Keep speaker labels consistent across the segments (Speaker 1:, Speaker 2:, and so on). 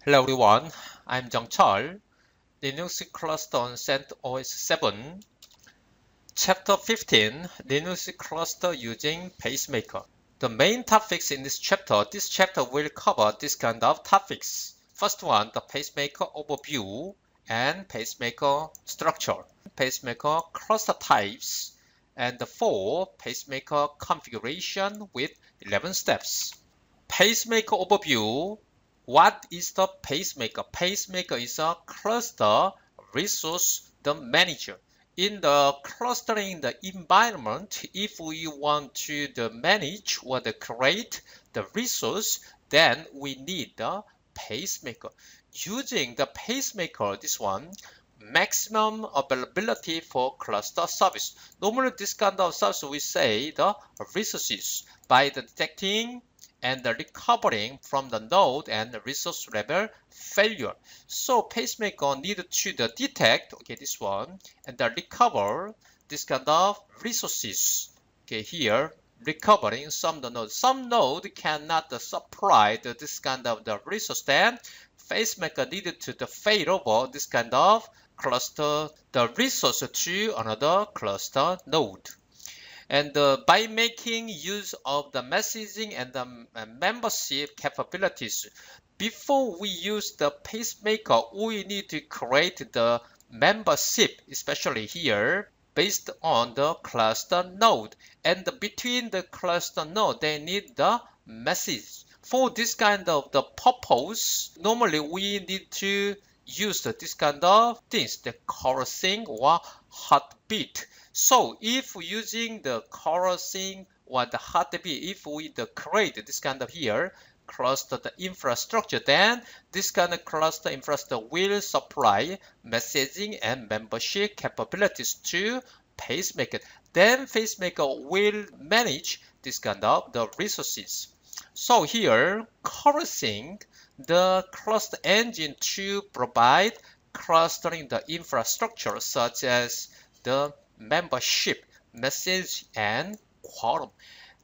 Speaker 1: Hello everyone, I'm Chol. Linux cluster on CentOS 7. Chapter 15, Linux cluster using Pacemaker. The main topics in this chapter will cover this kind of topics. First one, the Pacemaker overview and Pacemaker structure, Pacemaker cluster types, and the 4 Pacemaker configuration with 11 steps. Pacemaker overview. What is the pacemaker? Pacemaker is a cluster resource manager. In the clustering the environment, if we want to manage or create the resource, then we need the pacemaker. Using the pacemaker, this one, maximum availability for cluster service. Normally, this kind of service we say the resources by the detecting and the recovering from the node and resource level failure. So pacemaker need to detect, this one, and the recover this kind of resources. Here, recovering some the node. Some node cannot supply this kind of the resource, then pacemaker needed to fail over this kind of cluster, the resource to another cluster node. And by making use of the messaging and the membership capabilities, before we use the pacemaker, we need to create the membership, especially here, based on the cluster node. And between the cluster node, they need the message. For this kind of the purpose, normally we need to use this kind of things, the chorusing or heartbeat. So if using the chorusing or the heartbeat, if we create this kind of here cluster the infrastructure, then this kind of cluster infrastructure will supply messaging and membership capabilities to pacemaker. Then pacemaker will manage this kind of the resources. So here, chorusing the cluster engine to provide clustering the infrastructure such as the membership, message, and quorum.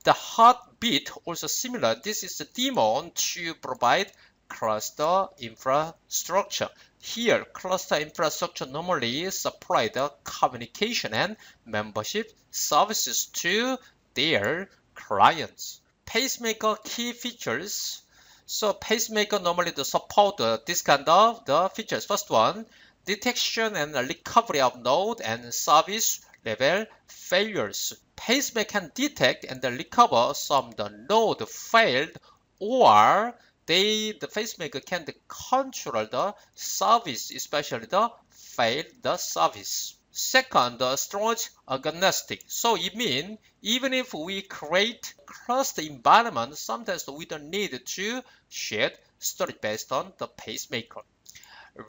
Speaker 1: The heartbeat also similar. This is the daemon to provide cluster infrastructure. Here, cluster infrastructure normally supply the communication and membership services to their clients. Pacemaker key features. So pacemaker normally support this kind of the features. First one, detection and recovery of node and service level failures. Pacemaker can detect and recover some the node failed, or the pacemaker can control the service, especially the failed the service. Second, the storage agnostic. So it means even if we create cluster environment, sometimes we don't need to share storage based on the pacemaker.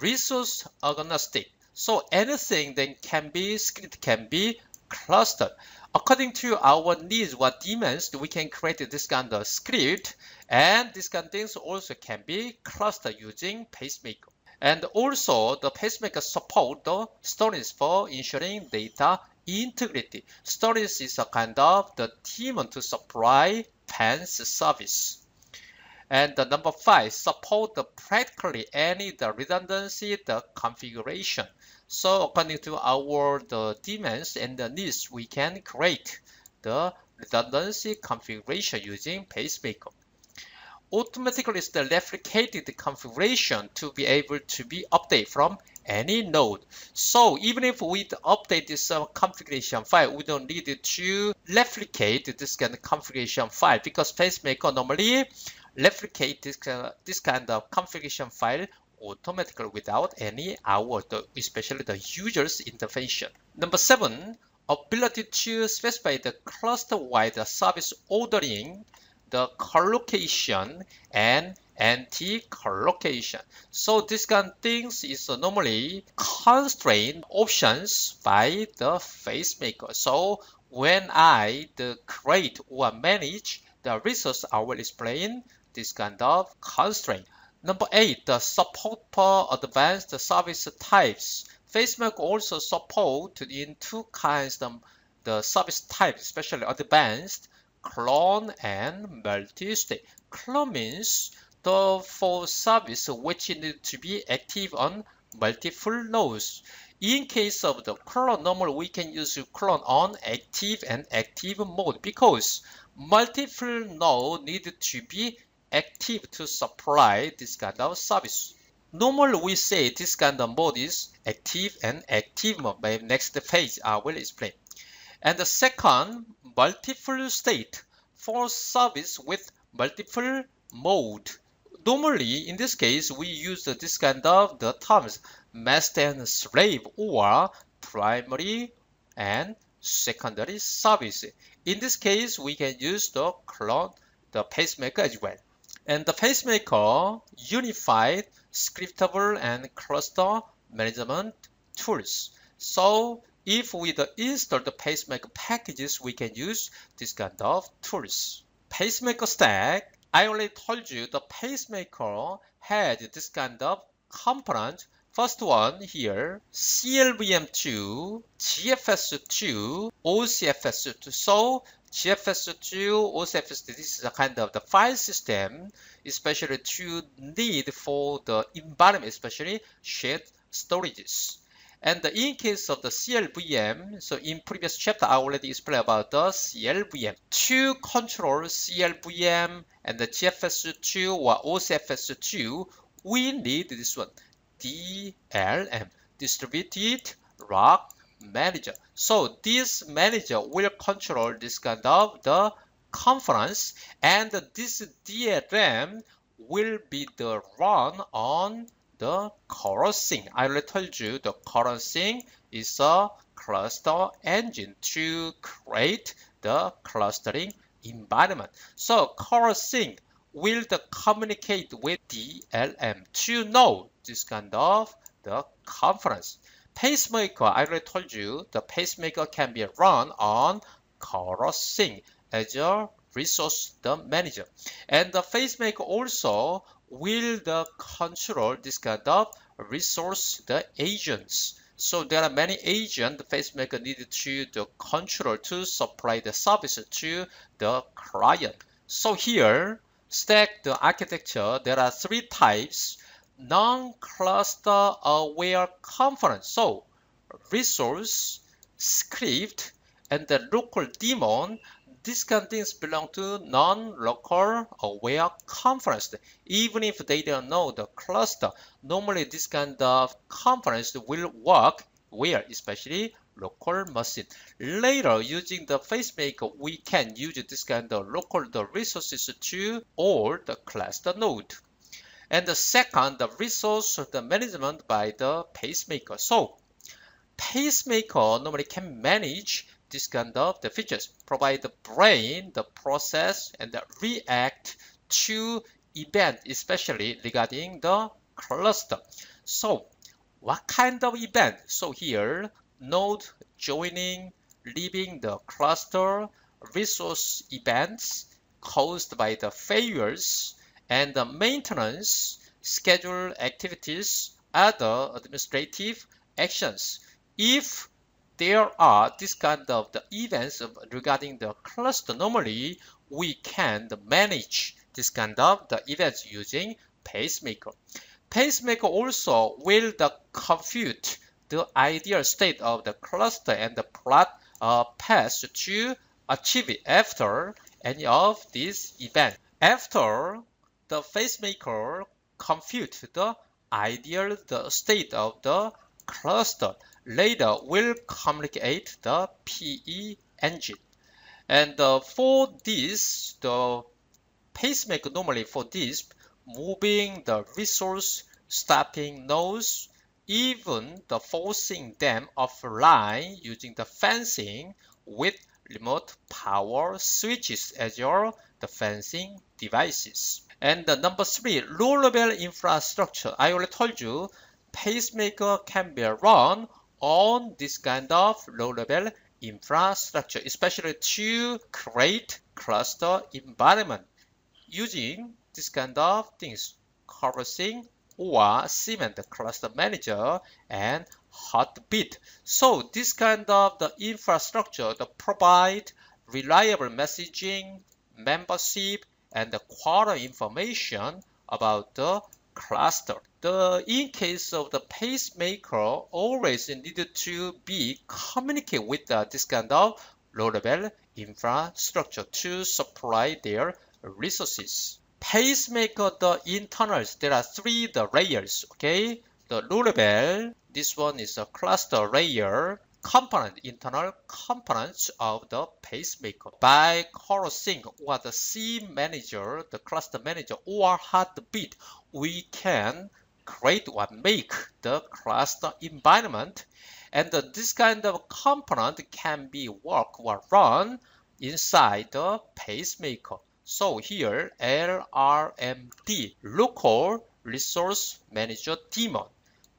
Speaker 1: Resource agnostic. So anything that can be script can be clustered. According to our needs or demands, we can create this kind of script, and these kind of things also can be clustered using pacemaker. And also, the pacemaker support the storage for ensuring data integrity. Storage is a kind of the daemon to supply PANS service. And the number 5, support the practically any the redundancy the configuration. So according to our the demands and the needs, we can create the redundancy configuration using pacemaker. Automatically the replicated configuration to be able to be updated from any node. So even if we update this configuration file, we don't need to replicate this kind of configuration file, because pacemaker normally replicate this kind of configuration file automatically without any especially the user's intervention. Number 7, ability to specify the cluster-wide service ordering, the collocation and anti-collocation. So this kind of things is normally constrained options by the pacemaker. So when I create or manage the resource, I will explain this kind of constraint. Number 8, the support for advanced service types. Pacemaker also support in 2 kinds of the service types, especially advanced, clone and multi-state. Clone means the for service which need to be active on multiple nodes. In case of the clone, normally we can use clone on active and active mode because multiple nodes need to be active to supply this kind of service. Normally we say this kind of mode is active and active mode. By next page I will explain. And the second, multiple state for service with multiple mode. Normally, in this case, we use this kind of the terms master and slave or primary and secondary service. In this case, we can use the clone, the pacemaker as well. And the pacemaker unified scriptable and cluster management tools. So if we install the pacemaker packages, we can use this kind of tools. Pacemaker stack, I already told you the pacemaker had this kind of component. First one here, CLVM2, GFS2, OCFS2. So GFS2, OCFS2, this is a kind of the file system, especially to need for the environment, especially shared storages. And in case of the CLVM, so in previous chapter, I already explained about the CLVM. To control CLVM and the GFS2 or OCFS2, we need this one, DLM, Distributed Lock Manager. So this manager will control this kind of the conference, and this DLM will be the run on the coroutine. I already told you the coroutine is a cluster engine to create the clustering environment. So coroutine will communicate with DLM to know this kind of the conference. Pacemaker, I already told you the pacemaker can be run on coroutine as a resource manager. And the pacemaker also will control this kind of resource agents. So there are many agents the pacemaker needed to control to supply the service to the client. So here, stack the architecture, there are three types. Non-cluster aware conference. So resource, script, and the local daemon. These kind of things belong to non-local aware conference. Even if they don't know the cluster, normally this kind of conference will work where, especially local machine. Later, using the pacemaker, we can use this kind of local resources to all the cluster node. And the second, the resource management by the pacemaker. So pacemaker normally can manage this kind of the features, provide the brain, the process, and the react to event, especially regarding the cluster. So what kind of event? So here, node joining, leaving the cluster, resource events caused by the failures, and the maintenance, schedule activities, other administrative actions. If there are this kind of the events regarding the cluster, normally we can manage this kind of the events using pacemaker. Pacemaker also will compute the ideal state of the cluster and the plot path to achieve it after any of these events. After the pacemaker compute the ideal state of the cluster, later will communicate the PE engine. And for this, the pacemaker normally for this, moving the resource, stopping nodes, even the forcing them offline using the fencing with remote power switches as your the fencing devices. And number three, low-level infrastructure. I already told you pacemaker can be run on this kind of low-level infrastructure, especially to create cluster environment using this kind of things, coroutine or cement cluster manager and heartbeat. So this kind of the infrastructure provide reliable messaging, membership, and the quarter information about the cluster. In case of the pacemaker, always needed to be communicate with this kind of low-level infrastructure to supply their resources. Pacemaker, the internals, there are three the layers, okay? The low level, this one is a cluster layer, component, internal components of the pacemaker. By crossing or the C manager, the cluster manager, or heartbeat, we can create or make the cluster environment. And this kind of component can be work or run inside the pacemaker. So here, LRMD, Local Resource Manager Daemon,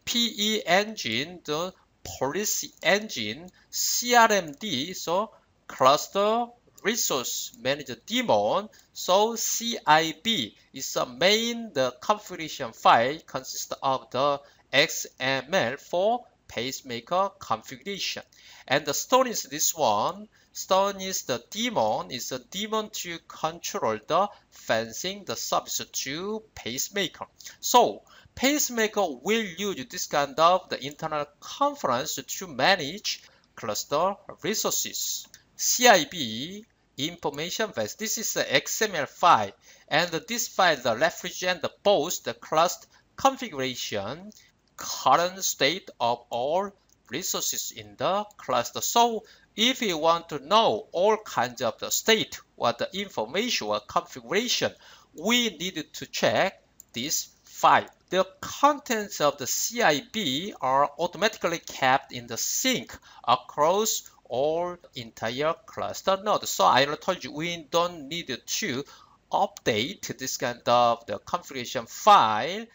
Speaker 1: PE engine, the policy engine, CRMD, so Cluster Resource Manager Daemon, so CIB is the main the configuration file consists of the XML for pacemaker configuration. And the stone is this one. Stone is the daemon, is a daemon to control the fencing the service to pacemaker. So pacemaker will use this kind of the internal conference to manage cluster resources. CIB information base. This is the XML file, and this file the represent both the cluster configuration, current state of all resources in the cluster. So if you want to know all kinds of the state or the information or configuration, we need to check this file. The contents of the CIB are automatically kept in the sync across all entire cluster nodes. So I told you we don't need to update this kind of the configuration file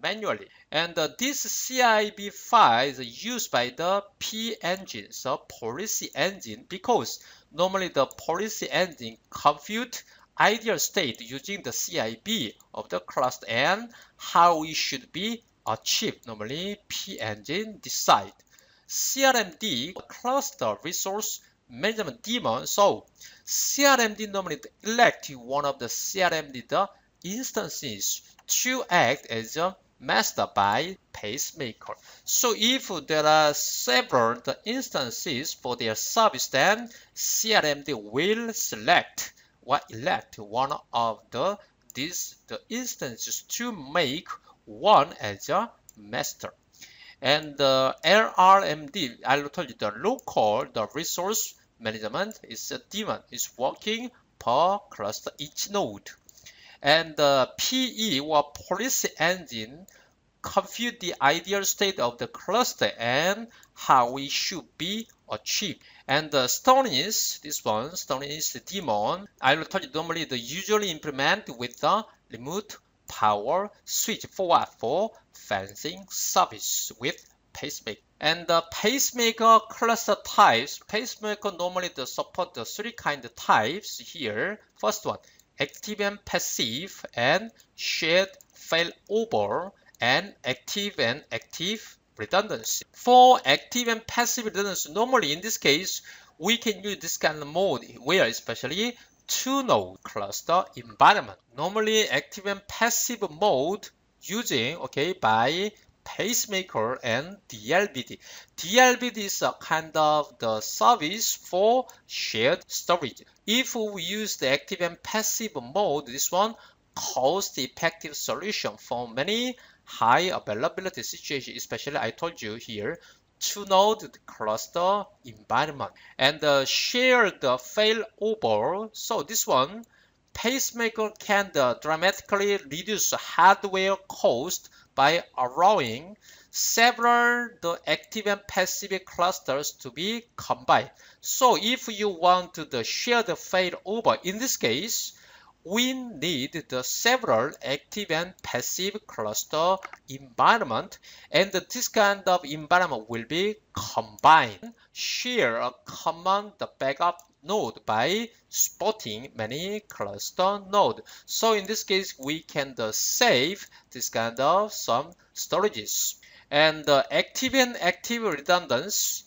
Speaker 1: manually. And this CIB file is used by the P engine, so policy engine, because normally the policy engine compute ideal state using the CIB of the cluster and how it should be achieved. Normally P engine decide. CRMD, cluster resource management daemon. So CRMD normally elect one of the CRMD the instances to act as a master by pacemaker. So if there are several instances for their service, then CRMD will select or elect one of these instances to make one as a master. And the LRMD, I told you the local, the resource management is a daemon, is working per cluster each node. And the PE or policy engine compute the ideal state of the cluster and how it should be achieved. And the stone is this one, stone is the daemon. I will tell you normally the usually implement with the remote power switch for fencing service with pacemaker. And the pacemaker cluster types, pacemaker normally support the three kind of types here. First one, active and passive and shared failover and active redundancy. For active and passive redundancy, normally in this case, we can use this kind of mode where especially two-node cluster environment. Normally active and passive mode using by pacemaker and DLBD. DLBD is a kind of the service for shared storage. If we use the active and passive mode, this one cost-effective solution for many high availability situation, especially I told you here, two-node cluster environment. And the shared failover, so this one, pacemaker can dramatically reduce hardware cost by allowing several active and passive clusters to be combined. So if you want the shared failover, in this case, we need the several active and passive cluster environment, and this kind of environment will be combined, share a common backup node by supporting many cluster nodes. So in this case, we can save this kind of some storages. And active and active redundancy,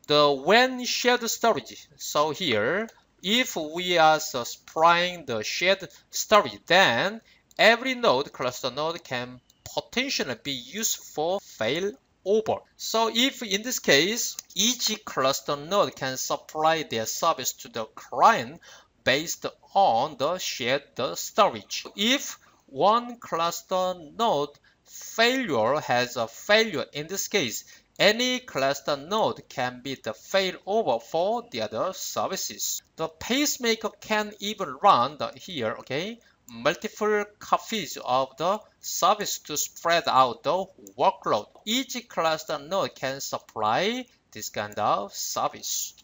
Speaker 1: when shared storage. So here, if we are supplying the shared storage, then every node, cluster node, can potentially be used for failover. So if in this case, each cluster node can supply their service to the client based on the shared storage. If one cluster node failure has a failure in this case, any cluster node can be the failover for the other services. The pacemaker can even run here, okay, multiple copies of the service to spread out the workload. Each cluster node can supply this kind of service.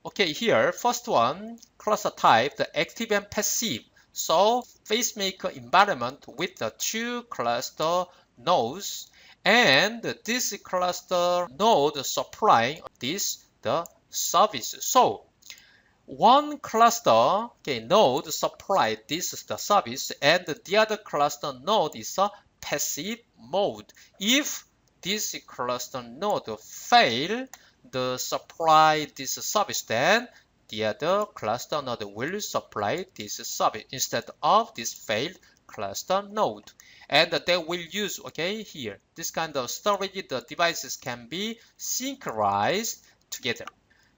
Speaker 1: Okay, here, first one, cluster type, the active and passive. So, pacemaker environment with the two cluster nodes, and this cluster node supplying the service. So, one cluster node supply this is the service, and the other cluster node is a passive mode. If this cluster node fail the supply this service, then the other cluster node will supply this service instead of this failed cluster node. And they will use, okay, here, this kind of storage, the devices can be synchronized together.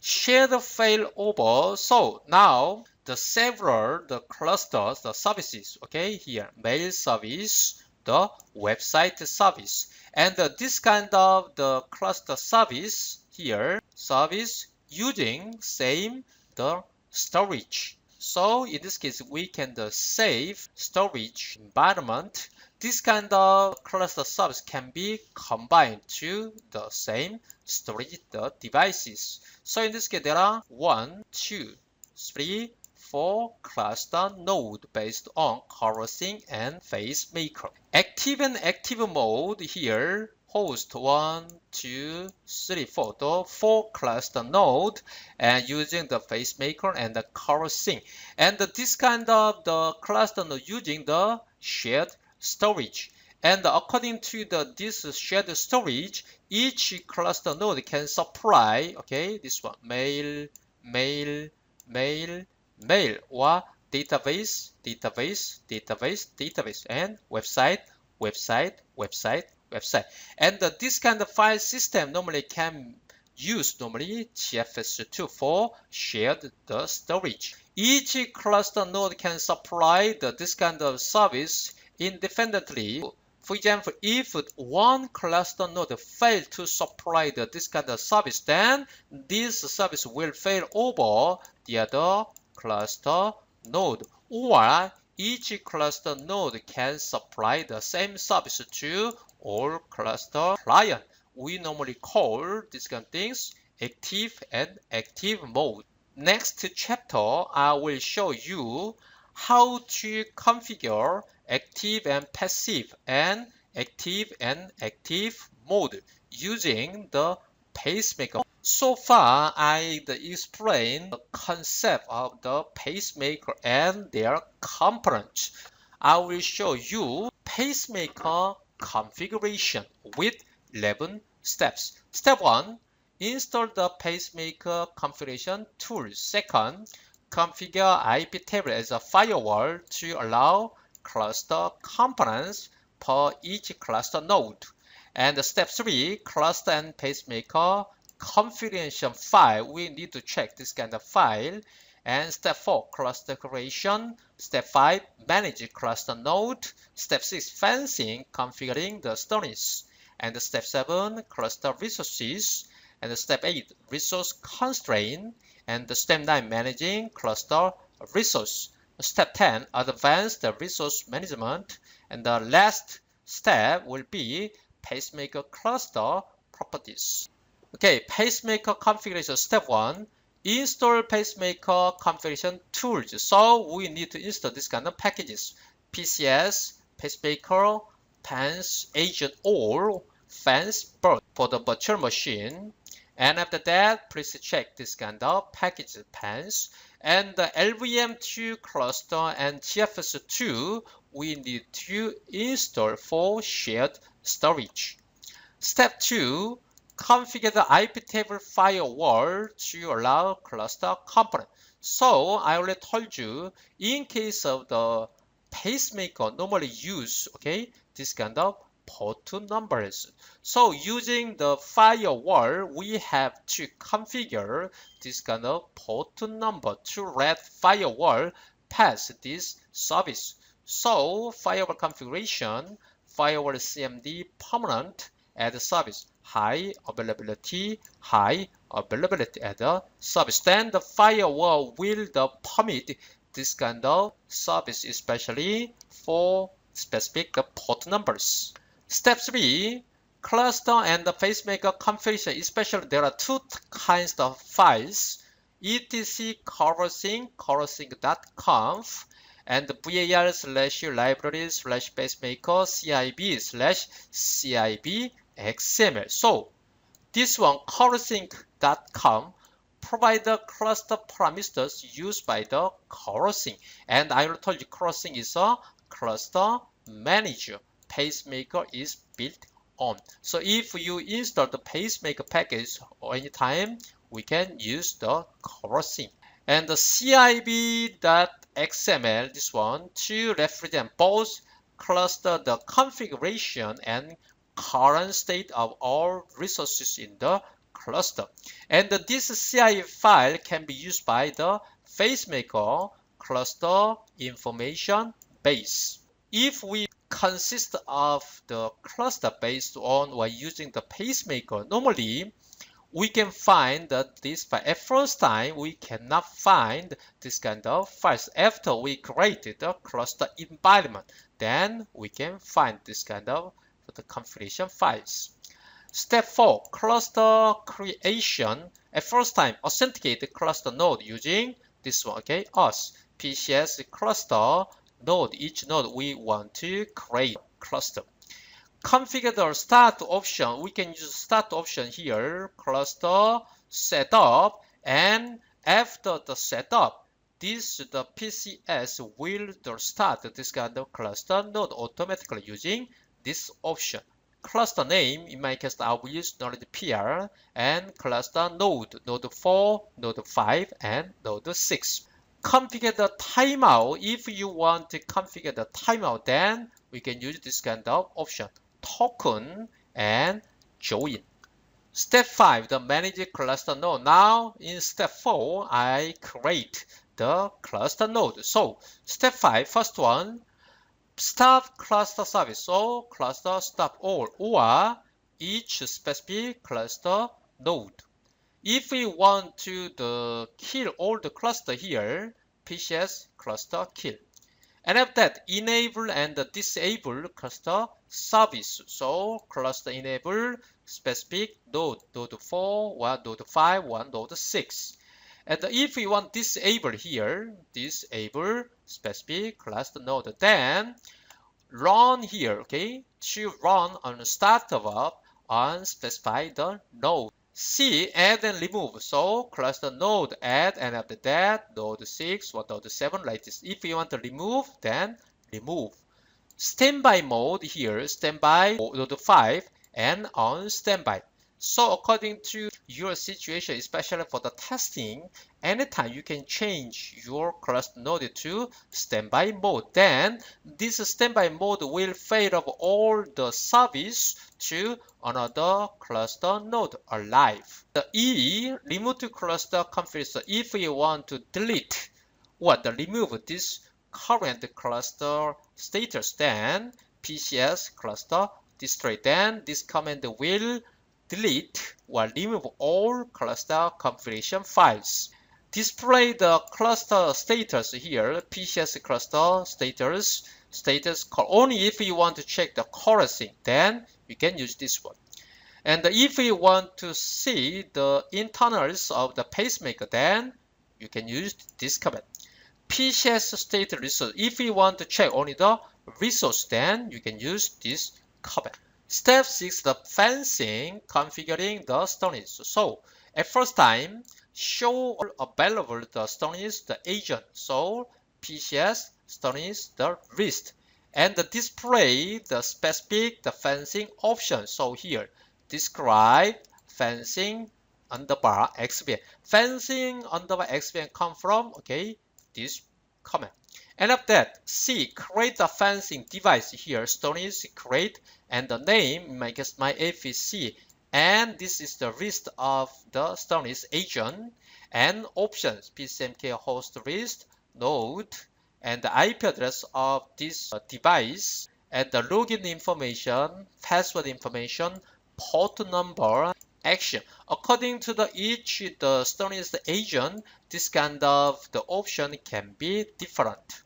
Speaker 1: Shared failover. So now the clusters, the services, okay, here, mail service, the website service, and this kind of the cluster service here, service using same the storage. So in this case, we can save storage environment. This kind of cluster service can be combined to the same storage the devices. So in this case, there are 1, 2, 3, 4 cluster nodes based on CoreSync and Pacemaker. Active and active mode here host 1, 2, 3, 4, the 4 cluster node, and using the Pacemaker and the CoreSync. And this kind of the cluster node using the shared storage. And according to this shared storage, each cluster node can supply, okay, this one, mail, mail, mail, mail, or database, database, database, database, and website, website, website, website. And this kind of file system normally can use GFS2 for shared the storage. Each cluster node can supply this kind of service independently. For example, if one cluster node fails to supply this kind of service, then this service will fail over the other cluster node, or each cluster node can supply the same service to all cluster clients. We normally call these kind of things active and active mode. Next chapter, I will show you how to configure active and passive and active mode using the pacemaker. So far, I explained the concept of the pacemaker and their components. I will show you pacemaker configuration with 11 steps. Step 1. Install the pacemaker configuration tool. Second, configure IP table as a firewall to allow cluster components per each cluster node. And step 3, cluster and pacemaker configuration file. We need to check this kind of file. And step 4, cluster creation. Step 5, manage cluster node. Step 6, fencing, configuring the storage. And step 7, cluster resources. And step 8, resource constraint. And step 9, managing cluster resource. Step 10, advanced resource management. And the last step will be pacemaker cluster properties. Okay, pacemaker configuration. Step 1, install pacemaker configuration tools. So we need to install this kind of packages: PCS, pacemaker, fans, agent, or fans bird for the virtual machine. And after that, please check this kind of package fans. And the LVM2 cluster and GFS2 we need to install for shared storage. Step 2, configure the IP table firewall to allow cluster component. So I already told you, in case of the pacemaker normally use, okay, this kind of port numbers. So using the firewall, we have to configure this kind of port number to let firewall pass this service. So firewall configuration, firewall CMD permanent at the service, high availability at the service. Then the firewall will permit this kind of service, especially for specific port numbers. Step 3, cluster and the pacemaker configuration. Especially there are two kinds of files, etc coroutine.conf and var/library/pacemaker cib/cib xml. So this one, coroutine.conf, provide the cluster parameters used by the coroutine. And I told you coroutine is a cluster manager. Pacemaker is built on. So if you install the pacemaker package or anytime, we can use the coroutine. And the cib.xml, this one, to represent both cluster the configuration and current state of all resources in the cluster. And this CIB file can be used by the pacemaker cluster information base. If we consist of the cluster based on or using the pacemaker, normally we can find that this file. At first time, we cannot find this kind of files. After we created the cluster environment, then we can find this kind of the configuration files. Step 4, cluster creation. At first time, authenticate the cluster node using this one, okay, us, PCS cluster node. Each node we want to create cluster. Configure the start option. We can use start option here, cluster setup, and after the setup, the PCS will start this kind of cluster node automatically using this option. Cluster name, in my case, I will use node PR and cluster node 4, node 5, and node 6. Configure the timeout. If you want to configure the timeout, then we can use this kind of option, token and join. Step 5, the manage cluster node. Now in step 4, I create the cluster node. So step 5, first one, stop cluster service. So cluster stop all or each specific cluster node. If we want to kill all the cluster here, PCS cluster kill. And after that, enable and disable cluster service. So cluster enable specific node, node 4, 1, node 5, 1, node 6. And if we want disable here, disable specific cluster node, then run here, okay, to run on startup on specify the node. C, add and remove. So cluster node add, and after that node 6 or node 7 like this. If you want to remove, then remove. Standby mode here, standby node 5 and on standby. So according to your situation, especially for the testing, anytime you can change your cluster node to standby mode. Then this standby mode will fade off all the service to another cluster node alive. The E, remove to cluster configuration. If you want to delete or remove this current cluster status, then PCS cluster destroy. Then this command will delete or remove all cluster configuration files. Display the cluster status here, PCS cluster status only if you want to check the coroutine, then you can use this one. And if you want to see the internals of the pacemaker, then you can use this command. PCS state resource. If you want to check only the resource, then you can use this command. Step 6, the fencing, configuring the storage. So at first time, show all available the storage, the agent. So PCS storage the list, and display the specific the fencing option. So here, describe fencing underbar XVN. Fencing underbar XVN come from, okay, this command. And after that, C, create a fencing device here. Stories create, and the name, in my case, my AFC. And this is the list of the Stories agent and options, PCMK host list, node, and the IP address of this device, and the login information, password information, port number, action. According to each the Stories agent, this kind of the option can be different.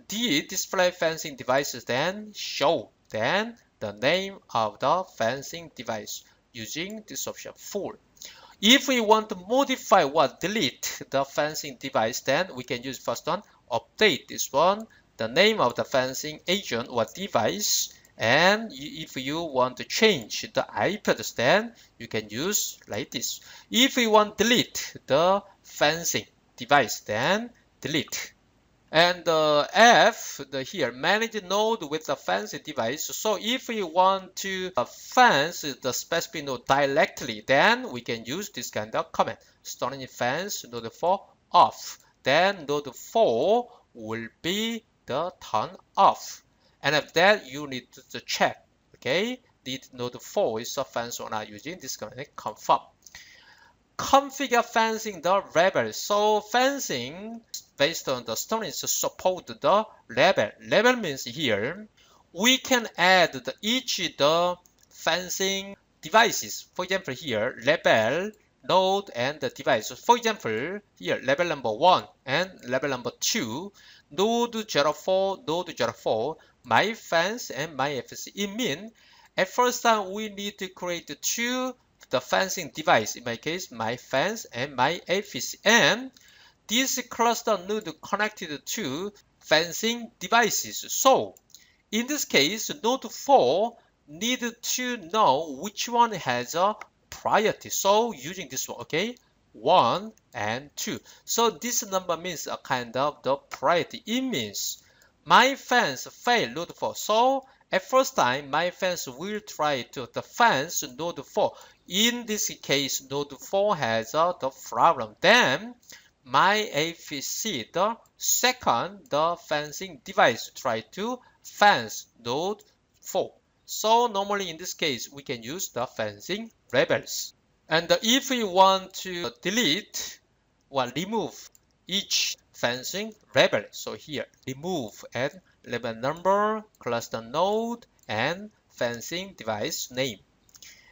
Speaker 1: The display fencing devices then show then the name of the fencing device using this option 4. If we want to modify or delete the fencing device, then we can use first one, update this one, the name of the fencing agent or device. And if you want to change the IP address, then you can use like this. If we want to delete the fencing device, then delete. And F, here, manage node with the fencing device. So if we want to fence the specific node directly, then we can use this kind of command. Starting fence node 4 off. Then node 4 will be the turn off. And after that, you need to check, okay, did node 4 is a fence or not using this command, confirm. Configure fencing the level. So fencing based on the Stories support the level. Level means here we can add each the fencing devices. For example, here level, node, and the device. So for example, here level number 1 and level number 2, node 04, node 04, my fence and my FC. It means at first time we need to create two the fencing device, in my case, my fence and my AFC. And this cluster node connected to fencing devices. So in this case, node 4 needed to know which one has a priority. So using this one, okay, 1 and 2. So this number means a kind of the priority. It means my fence failed node 4. So at first time, my fence will try to the fence node 4. In this case, node 4 has the problem. Then my AFC, the second, the fencing device, try to fence node 4. So normally in this case, we can use the fencing labels. And if we want to delete or remove each fencing label, so here remove and label number, cluster node, and fencing device name.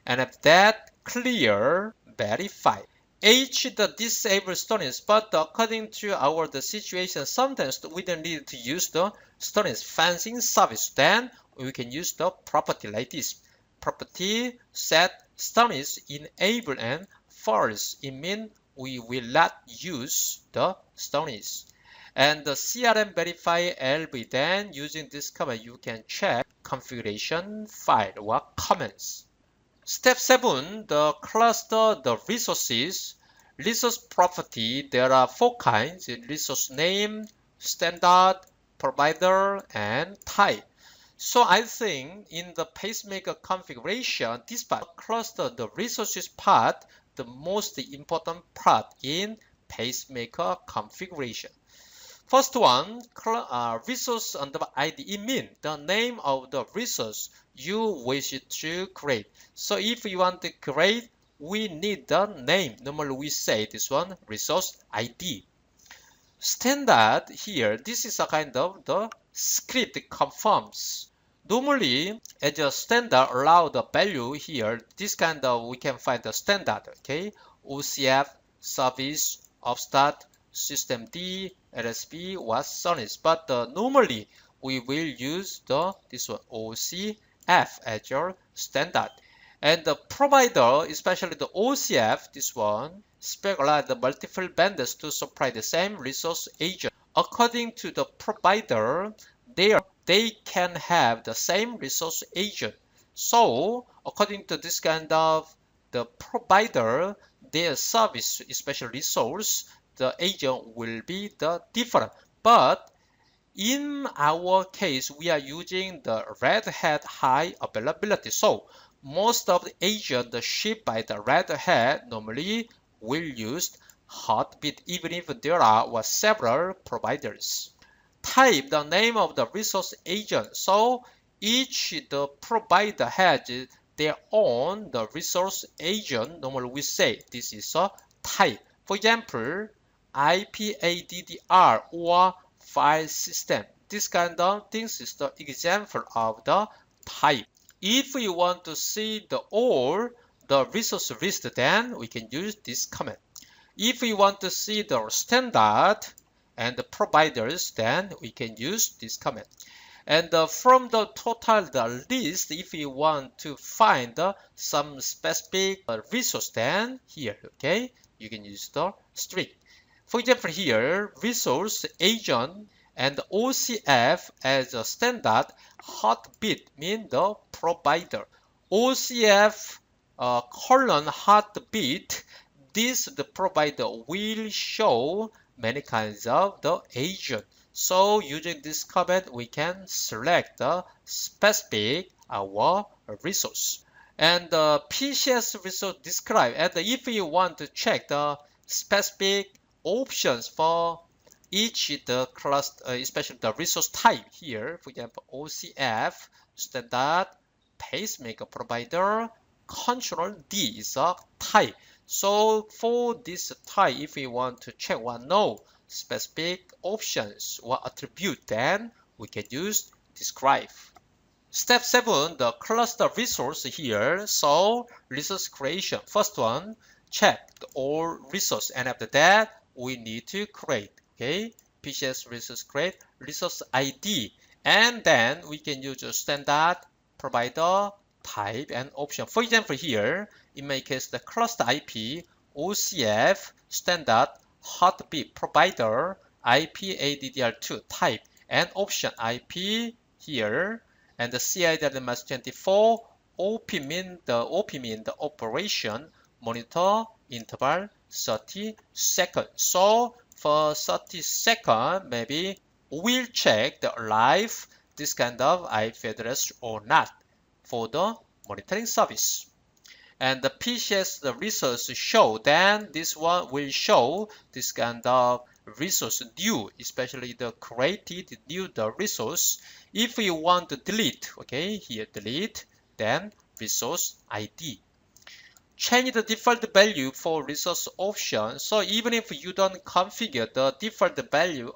Speaker 1: And after that, clear, verify. H, the disable Stories, but according to our the situation, sometimes we don't need to use the Stories fencing service. Then we can use the property like this. Property set Stories enable and false. It means we will not use the Stories. And the CRM verify LV, then using this command, you can check configuration file or comments. Step 7, the cluster, the resources. Resource property, there are 4 kinds: resource name, standard, provider, and type. So I think in the Pacemaker configuration, this part, cluster, the resources part, the most important part in Pacemaker configuration. First one, resource under ID. It means the name of the resource you wish to create. So if you want to create, we need the name. Normally we say this one, resource ID. Standard here, this is a kind of the script confirms. Normally, as a standard allow the value here, this kind of we can find the standard, okay? OCF, service, upstart, system D, LSB was Sonis, but normally we will use this one OCF as your standard. And the provider, especially the OCF, this one, specialize the multiple vendors to supply the same resource agent. According to the provider, they can have the same resource agent. So according to this kind of the provider, their service, especially resource, the agent will be the different. But in our case, we are using the Red Hat high availability. So most of the agents shipped by the Red Hat normally will use Heartbeat, even if there are several providers. type the name of the resource agent. So each the provider has their own the resource agent. Normally we say this is a type. For example, IPADDR or file system. This kind of things is the example of the type. If we want to see all the resource list, then we can use this command. If we want to see the standard and the providers, then we can use this command. And from the total the list, if we want to find some specific resource, then here, okay, you can use the string. For example, here, resource agent and OCF as a standard, heartbeat mean the provider. OCF colon heartbeat, this the provider will show many kinds of the agent. So using this command, we can select the specific our resource. And the PCS resource describe. And if you want to check the specific options for each the cluster, especially the resource type here, for example, OCF, standard, pacemaker provider, control D is a type. So for this type, if we want to check one no specific options or attribute, then we can use describe. Step 7, the cluster resource here. So resource creation. First one, check all resource, and after that, we need to create, okay, PCS resource create, resource ID, and then we can use a standard, provider, type, and option. For example, here, in my case, the cluster IP, OCF, standard, heartbeat, provider, IPADDR2, type, and option IP here, and the CIW-24, OP mean the operation, monitor, interval, 30 seconds. So for 30 seconds, maybe we'll check the live this kind of IP address or not for the monitoring service. And the PCS the resource show, then this one will show this kind of resource new, especially the created new the resource. If you want to delete, okay, here delete, then resource ID. Change the default value for resource option. So even if you don't configure the default value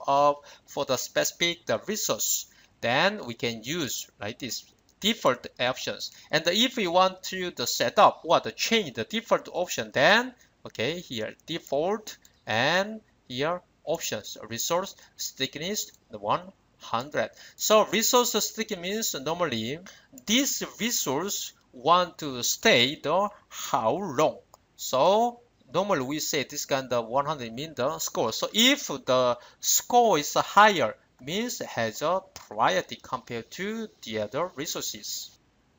Speaker 1: for the specific the resource, then we can use like this default options. And if we want to set up or to change the default option, then okay, here default, and here options, resource stickiness 100. So resource stickiness means normally this resource want to stay how long. So normally we say this kind of 100 means the score. So if the score is higher, means it has a priority compared to the other resources.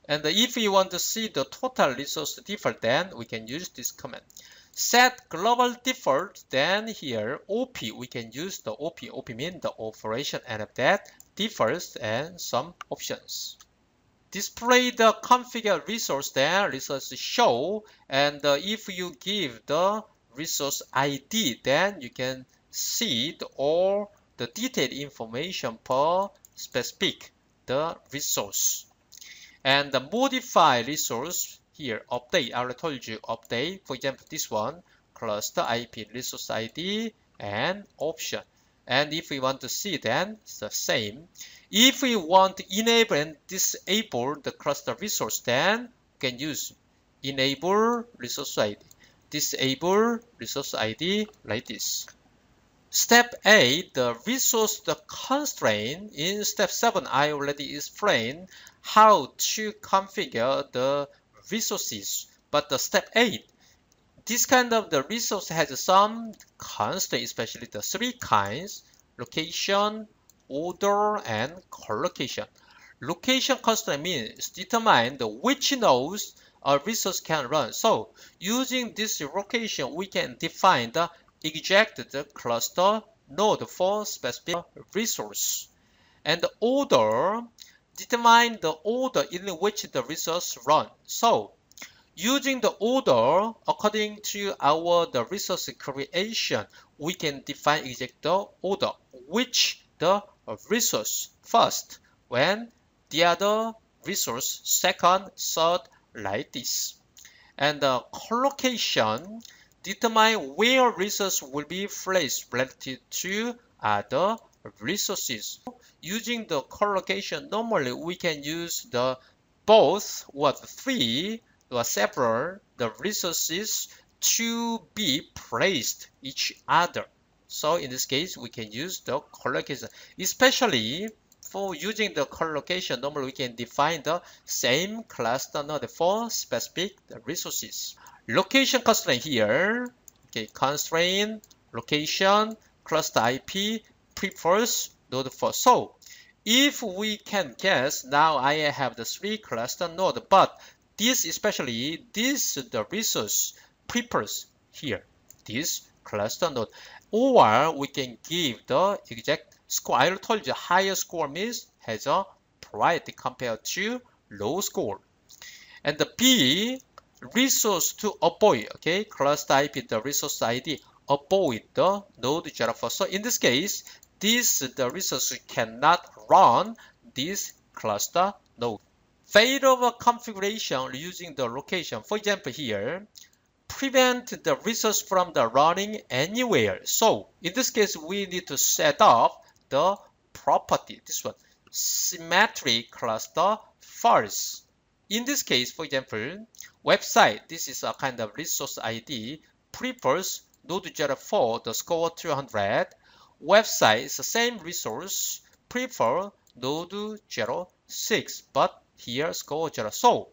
Speaker 1: And if we want to see the total resource default, then we can use this command. Set global default, then here OP, we can use the OP. OP means the operation, and of that defaults and some options. Display the configured resource, then resource show, and if you give the resource ID, then you can see all the detailed information per specific the resource. And the modify resource here, update, I already told you update. For example, this one, cluster IP, resource ID, and option. And if we want to see, then it's the same. If we want to enable and disable the cluster resource, then we can use enable resource ID, disable resource ID like this. Step 8, the resource the constraint. In step 7, I already explained how to configure the resources. But the step 8, this kind of the resource has some constraint, especially the 3 kinds: location, order, and collocation. Location constraint means determine which nodes a resource can run. So using this location, we can define the exact cluster node for specific resource. And the order, determine the order in which the resource run. So using the order according to the resource creation, we can define exact order which the resource first, when the other resource second, third, like this. And the collocation determine where resource will be placed relative to other resources. Using the collocation, normally we can use the both or three or several the resources to be placed each other. So in this case, we can use the collocation, especially for using the collocation. Normally we can define the same cluster node for specific resources. Location constraint here. Okay, constraint, location, cluster IP, prefers node 4. So if we can guess, now I have the 3 cluster node, but this especially this the resource prefers here, this cluster node. Or we can give the exact score. I told you higher score means has a priority compared to low score. And the B, resource to avoid, okay, cluster IP, the resource ID, avoid the node 04. So in this case, the resource cannot run this cluster node. Failover configuration using the location. For example, here, prevent the resource from the running anywhere. So in this case, we need to set up the property, this one, symmetric cluster first. In this case, for example, website, this is a kind of resource ID, prefers node 04, the score 200. Website is the same resource, prefer node 06, but here score 0. So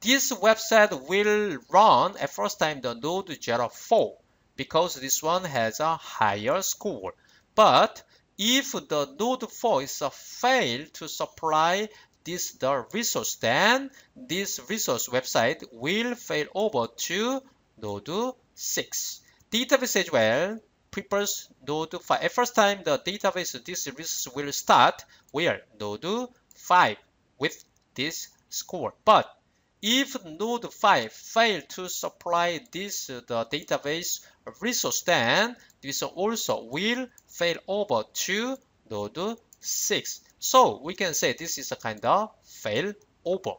Speaker 1: this website will run at first time the node 04 because this one has a higher score. But if the node 4 is a fail to supply the resource, then this resource website will fail over to node 6. Database as well prefers node 5. At first time the database, this resource will start where? Node 5 with this score. But if node 5 fail to supply the database resource, then this also will fail over to node 6. So we can say this is a kind of fail over.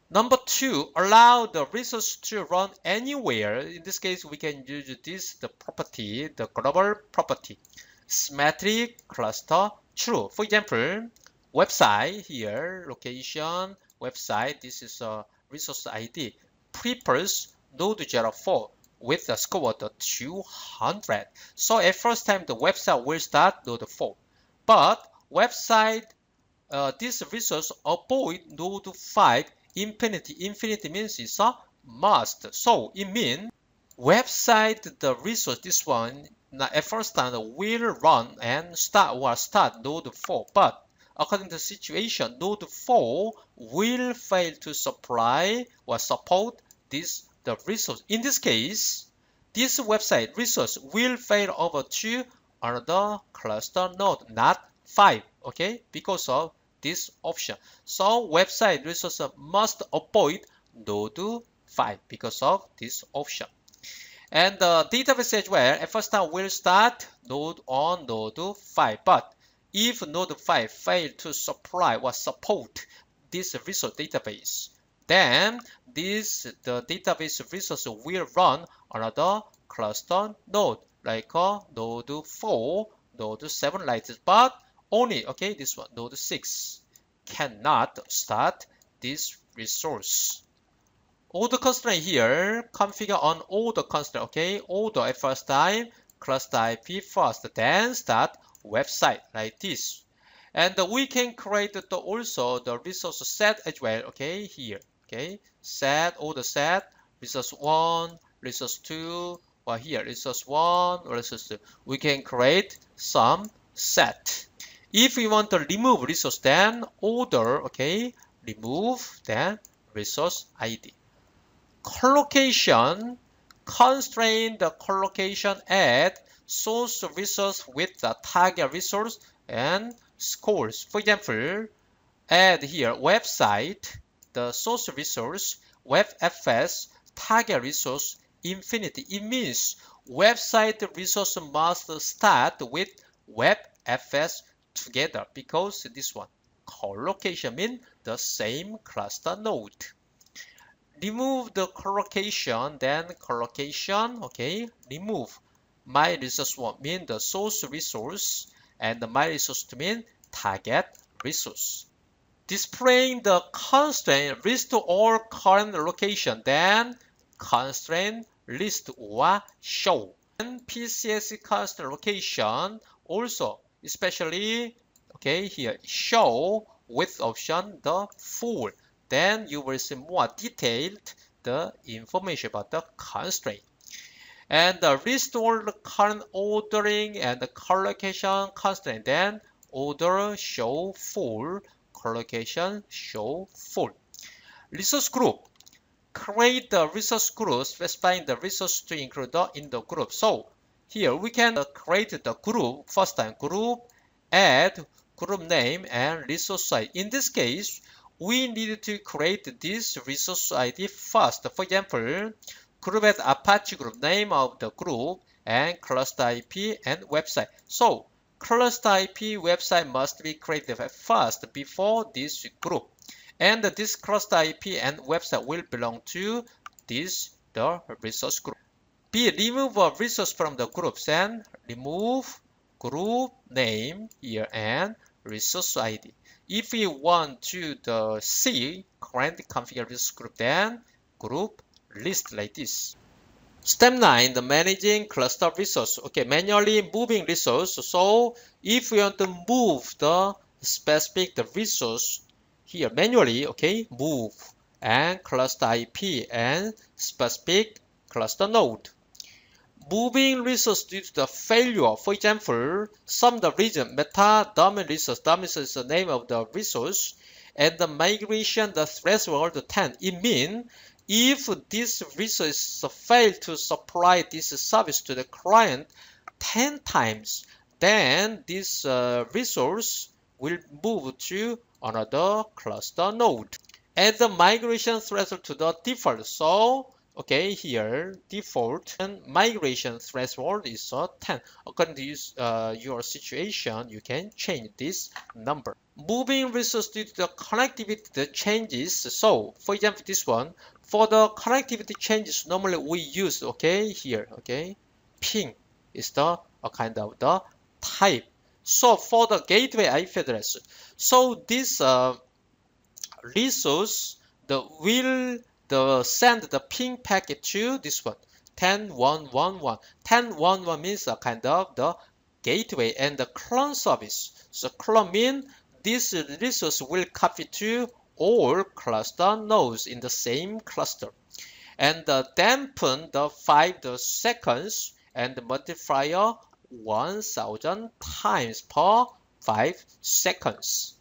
Speaker 1: Number 2, allow the resource to run anywhere. In this case, we can use the property, the global property, symmetric cluster true. For example, website here, location, website, this is a resource ID, prefers node 04 with the score of 200. So at first time the website will start node 4, but website this resource avoid node 5 infinity. Infinity means it's a must. So it means website the resource, this one at first time will run and start node 4, but according to the situation, node 4 will fail to supply or support the resource. In this case, this website resource will fail over to another cluster node, not 5, okay, because of this option. So website resource must avoid node 5 because of this option. And the database as well, at first time will start node 5, but if node 5 fail to supply or support this resource database, then the database resource will run another cluster node like node 4, node 7 like this, but only, okay, this one, node 6 cannot start this resource. Order constraint here, configure on order constraint, okay, order at first time, cluster IP first, then start website like this. And we can create also the resource set as well, okay, here, okay, set, order set, resource 1, resource 2, or here, resource 1, resource 2. We can create some set. If we want to remove resource, then order, okay, remove, then resource ID. Collocation, constrain the collocation at source resource with the target resource and scores. For example, add here website, the source resource, webfs, target resource, infinity. It means website resource must start with webfs together because this one collocation means the same cluster node. Remove the collocation, then collocation, okay, remove my resource 1 mean the source resource and the my resource 2 mean target resource. Displaying the constraint list all current location, then constraint list or show. And PCS constraint location also, especially okay here show with option the full. Then you will see more detailed the information about the constraint. And the restore the current ordering and the collocation constraint. Then order show full, collocation show full. Resource group. Create the resource group specifying the resource to include in the group. So here we can create the group, first time group, add group name and resource ID. In this case, we need to create this resource ID first. For example, group at Apache group name of the group and cluster IP and website. So cluster IP website must be created first before this group. And this cluster IP and website will belong to this the resource group. B. Remove a resource from the groups and remove group name here and resource ID. If we want to see current configured resource group, then group list like this. Step 9, the managing cluster resource. Okay, manually moving resource. So if we want to move the specific the resource here manually, okay, move and cluster IP and specific cluster node. Moving resource due to the failure. For example, some the region meta domain resource is the name of the resource, and the migration the threshold to 10. It means if this resource fail to supply this service to the client 10 times, then this resource will move to another cluster node. Add the migration threshold to the default. So okay, here default and migration threshold is 10. According to your situation, you can change this number. Moving resource due to the connectivity the changes. So for example, this one for the connectivity changes normally we use okay here okay ping is the kind of the type. So for the gateway IP address, so this resource will send the ping packet to this one 10.1.1.1. 10.1.1 means a kind of the gateway and the clone service. So clone means this resource will copy to all cluster nodes in the same cluster and dampen the 5 seconds and multiplier 1000 times per 5 seconds.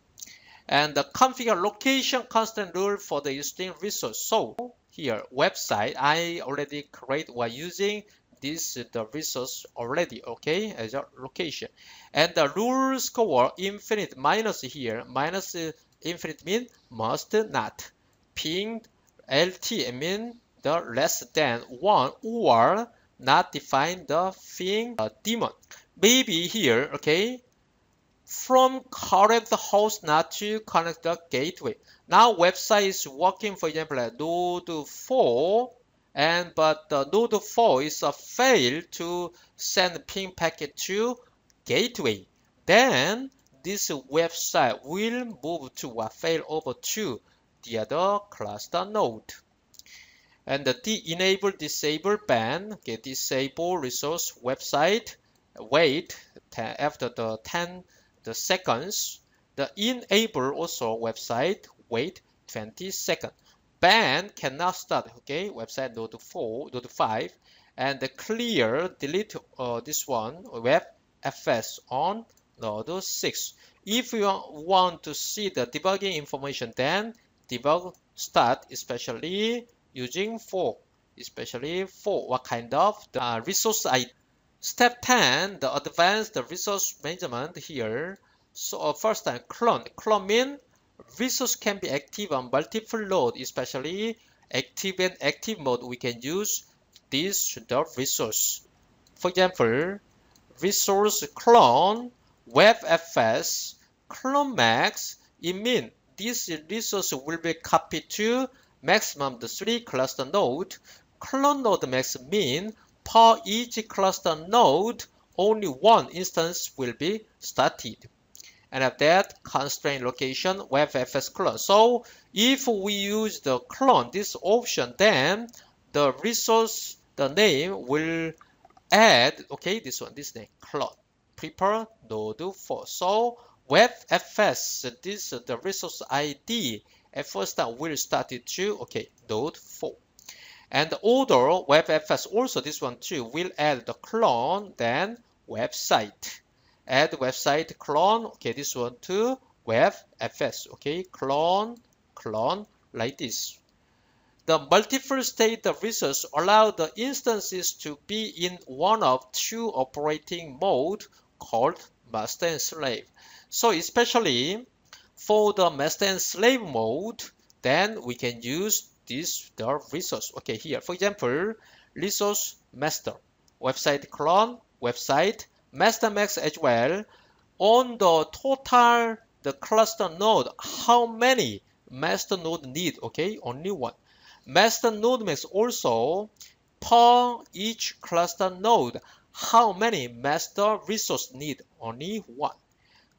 Speaker 1: And the configure location constant rule for the existing resource. So here website I already create while using this the resource already okay as a location. And the rule score infinite minus here minus infinite mean must not. Ping LT mean the less than 1 or not define the ping daemon. Maybe here okay from current host not to connect the gateway. Now website is working for example at node 4 but the node 4 is a fail to send ping packet to gateway. Then this website will move to a fail over to the other cluster node. And the enable disable ban, okay, disable resource website, wait after the 10 seconds. The enable also website, wait 20 seconds. Ban cannot start, okay, website node 4, node 5, and the clear delete this one web fs on node 6. If you want to see the debugging information, then debug start, especially using for what kind of the resource ID. Step 10, the advanced resource management here. So first time clone. Clone means resource can be active on multiple nodes, especially active and active mode. We can use this the resource. For example, resource clone WebFS clone max, it means this resource will be copied to maximum the 3 cluster node. Clone node max mean per each cluster node, only one instance will be started. And after that, constraint location WebFS clone. So if we use the clone, this option, then the resource, the name will add, okay, this name, clone, prepare node 4. So WebFS, this the resource ID at first time will start it to, okay, node 4. And the order WebFS also, this one too, will add the clone, then website. Add website clone, okay, this one to WebFS, okay, clone, like this. The multiple state resource allow the instances to be in one of two operating mode called master and slave. So especially for the master and slave mode, then we can use the resource. Okay, here, for example, resource master, website clone, website, master max as well. On the total, the cluster node, how many master node need? Okay, only one. Master node max also, per each cluster node, how many master resource need? Only one.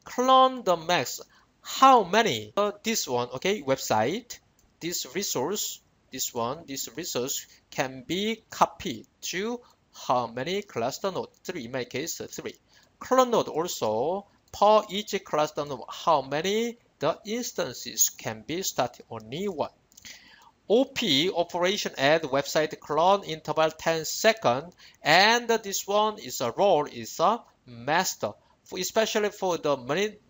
Speaker 1: Clone the max, how many? This one, okay, website, this resource can be copied to how many cluster node? 3, in my case, 3. Clone node also, per each cluster node, how many the instances can be started? Only one. OP, operation add website clone, interval 10 seconds, and this one is a role, is a master. Especially for the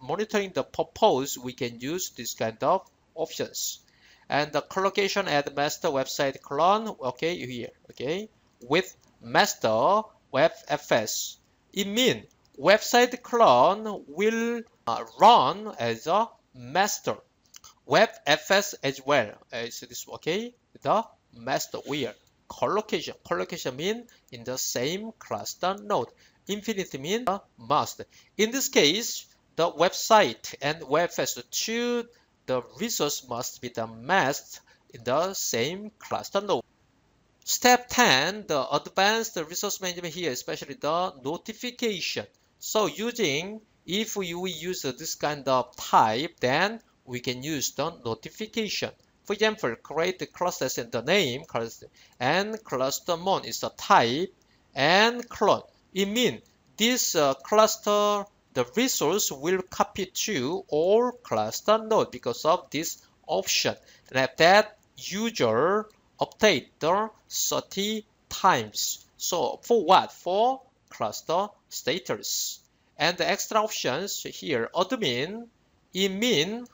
Speaker 1: monitoring the purpose, we can use this kind of options. And the collocation add master website clone, okay, here, okay, with master WebFS. It means website clone will run as a master. WebFS as well as this, okay, the master where collocation. Collocation means in the same cluster node. Infinity means must. In this case, the website and WebFS two, the resource must be the masked in the same cluster node. Step 10, the advanced resource management here, especially the notification. So if we use this kind of type, then we can use the notification. For example, create the clusters in the name, and cluster mon is the type, and clone. It means this cluster, the resource will copy to all cluster node because of this option. And at that, user update the 30 times. So for what? For cluster status. And the extra options here, admin, it means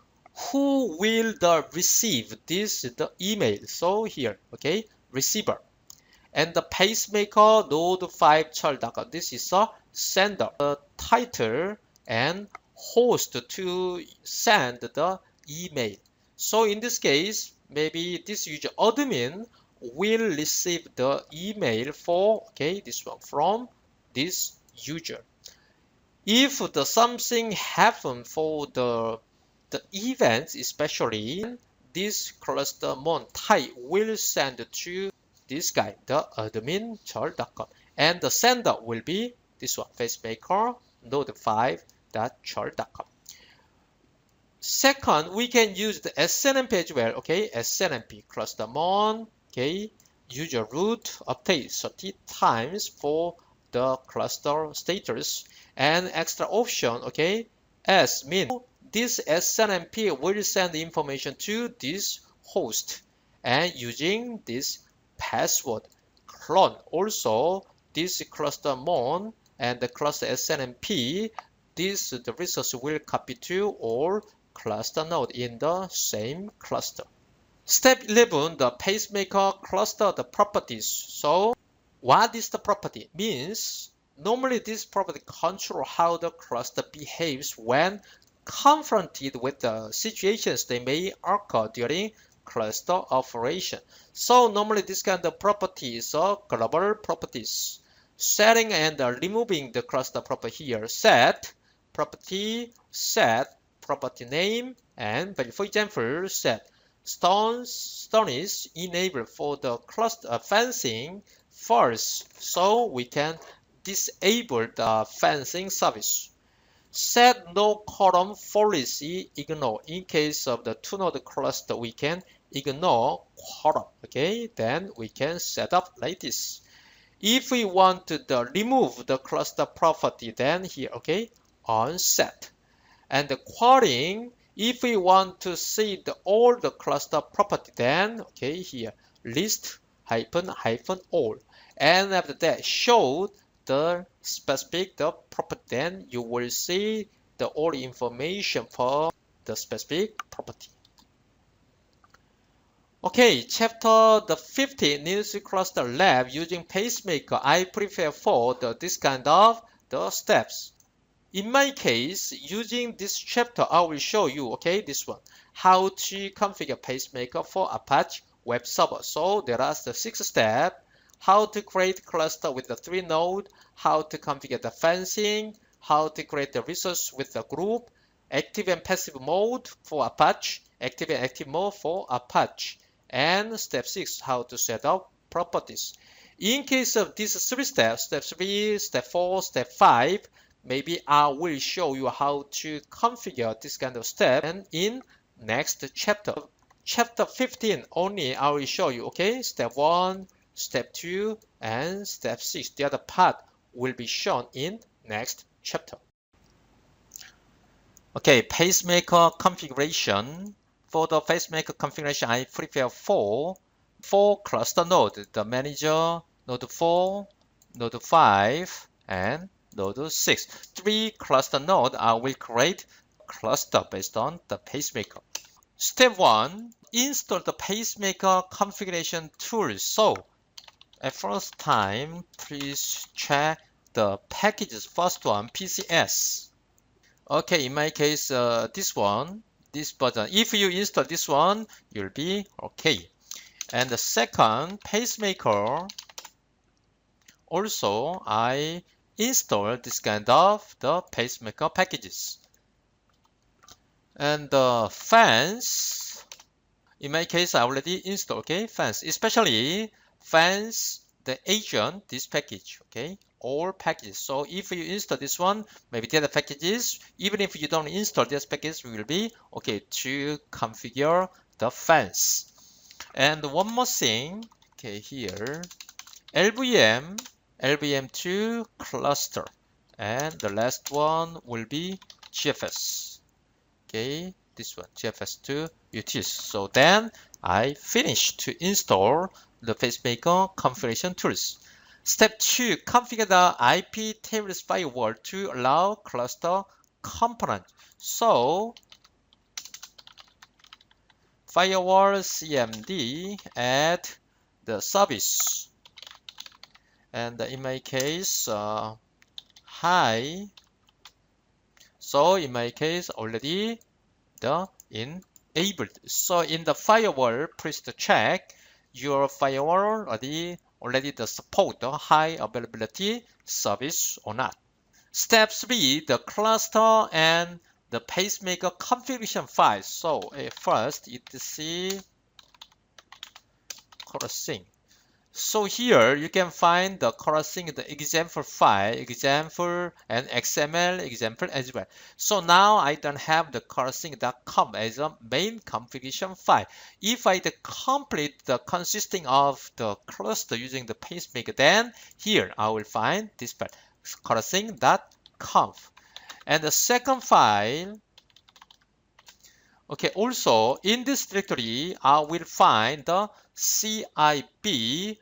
Speaker 1: who will receive the email. So here, okay, receiver. And the Pacemaker node 5 char.com, this is a sender. The title and host to send the email. So in this case, maybe this user admin will receive the email for, okay, this one from this user. If the something happen for the events, especially this cluster mon type will send to this guy, the admin char.com, and the sender will be this one, Pacemaker node 5.char.com. Second, we can use the SNMP as well, okay, SNMP cluster mon, okay, user root update 30 times for the cluster status, and extra option, okay, S mean this SNMP will send the information to this host, and using this password clone. Also, this cluster mon and the cluster SNMP, the resource will copy to all cluster node in the same cluster. Step 11, the Pacemaker cluster, the properties. So what is the property? Means normally this property control how the cluster behaves when confronted with the situations they may occur during cluster operation. So normally this kind of properties are global properties. Setting and removing the cluster property here. Set property set property name, and for example set stone is enabled for the cluster fencing first, so we can disable the fencing service. Set no column policy ignore. In case of the two node cluster, we can ignore column. Okay, then we can set up like this. If we want to remove the cluster property, then here, okay, on set. And the querying, if we want to see all the cluster property, then okay, here list hyphen all. And after that, show the specific property, then you will see the all information for the specific property. Okay, chapter 15 Linux cluster lab using Pacemaker. I prepare for this kind of the steps. In my case, using this chapter, I will show you, okay, this one, how to configure Pacemaker for Apache web server. So there are the 6 steps. How to create cluster with the 3 node, how to configure the fencing, how to create the resource with the group, active and passive mode for Apache, active and active mode for Apache, and step 6, how to set up properties. In case of these 3 steps, step 3, step 4, step 5, maybe I will show you how to configure this kind of step, and in next chapter. Chapter 15 only I will show you, okay, step 1, step 2, and step 6. The other part will be shown in next chapter. Okay, Pacemaker configuration. For the Pacemaker configuration, I prepare 4 cluster nodes, the manager, node 4, node 5, and node 6. 3 cluster nodes I will create cluster based on the Pacemaker. Step 1, install the Pacemaker configuration tools. So at first time, please check the packages. First one, PCS. Okay, in my case, this one, this button. If you install this one, you'll be okay. And the second, Pacemaker. Also, I install this kind of the Pacemaker packages. And the fans. In my case, I already installed, okay, fans, especially fans, the agent, this package, okay, all packages. So if you install this one, maybe the other packages, even if you don't install this package, will be okay to configure the fans. And one more thing, okay, here, LVM2 cluster, and the last one will be GFS, okay. This one, GFS2 utils. So then I finished to install the Pacemaker configuration tools. Step 2, configure the IP tables firewall to allow cluster component. So firewall CMD add the service. And in my case, high. So in my case, already the enabled. So in the firewall, please to check your firewall already the support the high availability service or not. Step 3, the cluster and the Pacemaker configuration file. So first etc crossing. So here you can find the crossing the example file, example and XML example as well. So now I don't have the crossing.com as a main configuration file. If I complete the consisting of the cluster using the Pacemaker, then here I will find this file, crossing.conf. And the second file, okay, also in this directory, I will find the cib.xml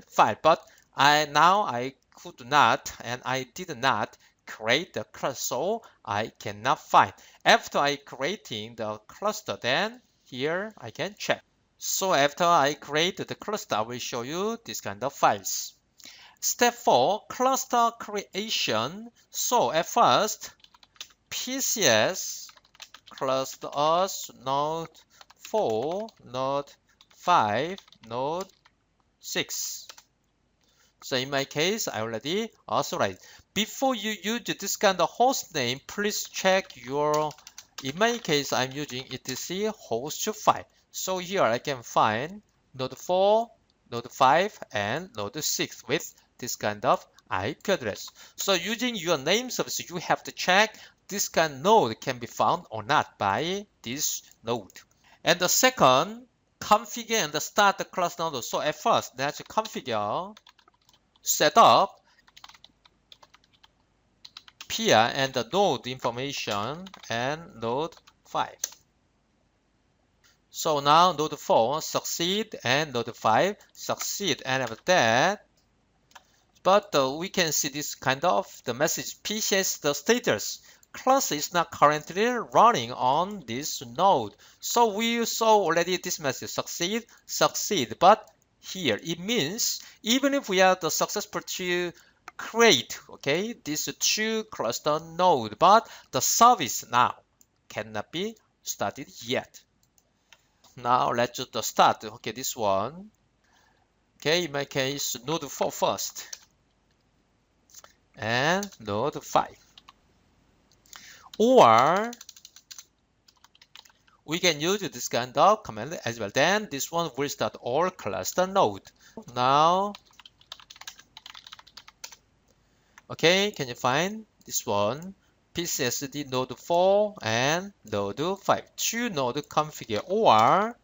Speaker 1: file, but I could not and I did not create the cluster, so I cannot find. After I creating the cluster, then here I can check. So after I create the cluster, I will show you this kind of files. Step 4, cluster creation. So at first, PCS clusters node 4, node 5, node 6. So in my case, I already authorized. Before you use this kind of host name, please check your, in my case, I'm using etc host file. So here I can find node 4, node 5, and node 6 with this kind of IP address. So using your name service, you have to check this kind of node can be found or not by this node. And the second, configure and start the cluster node. So at first, let's configure, set up, peer and the node information and node 5. So now node 4 succeed and node 5 succeed, and after that, but we can see this kind of the message PCS the status. Cluster is not currently running on this node. So we saw already this message succeed, but here it means even if we are the successful to create, okay, this true cluster node, but the service now cannot be started yet. Now let's just start. Okay, this one. Okay, in my case, node 4 first and node 5. Or we can use this kind of command as well. Then this one will start all cluster node. Now, okay, can you find this one? PCSD node 4 and node 5. Two node configure or.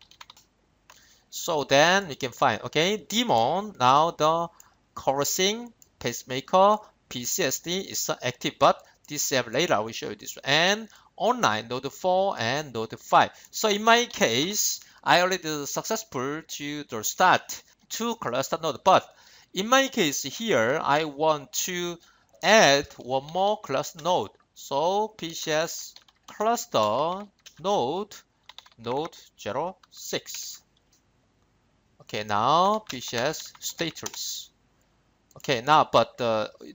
Speaker 1: So then we can find, okay, daemon, now the chorusing, pacemaker, PCSD is active, but disable later. I will show you this. And online, node 4 and node 5. So in my case, I already successful to the start two cluster node, but in my case here, I want to add one more cluster node. So PCS cluster node 06. Okay, now PCS status. Okay, now, but